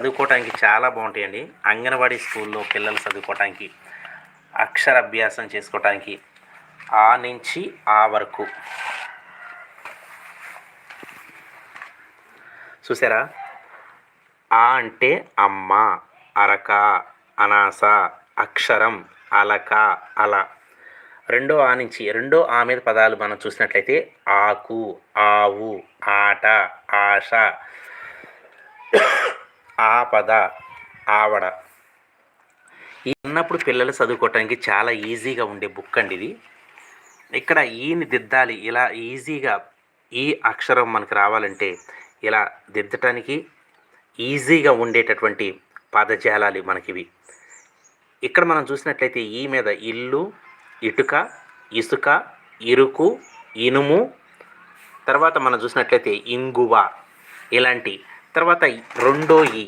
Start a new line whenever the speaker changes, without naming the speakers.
చదువుకోవటానికి చాలా బాగుంటాయండి. అంగన్వాడీ స్కూల్లో పిల్లలు చదువుకోవటానికి, అక్షరాభ్యాసం చేసుకోవటానికి ఆ నుంచి ఆ వరకు. చూసారా? ఆ అంటే అమ్మ, అరక, అనాస, అక్షరం, అలక, అల. రెండో ఆ నుంచి రెండో ఆ మీద పదాలు మనం చూసినట్లయితే ఆకు, ఆవు, ఆట, ఆశ, ఆపద, ఆవడ. ఈ ఉన్నప్పుడు పిల్లలు చదువుకోవటానికి చాలా ఈజీగా ఉండే బుక్ అండి ఇది. ఇక్కడ ఈని దిద్దాలి, ఇలా ఈజీగా ఈ అక్షరం మనకు రావాలంటే ఇలా దిద్దటానికి ఈజీగా ఉండేటటువంటి పదజాలాలు మనకివి. ఇక్కడ మనం చూసినట్లయితే ఈ మీద ఇల్లు, ఇటుక, ఇసుక, ఇరుకు, ఇనుము, తర్వాత మనం చూసినట్లయితే ఇంగువ, ఇలాంటి. తర్వాత రెండో ఈ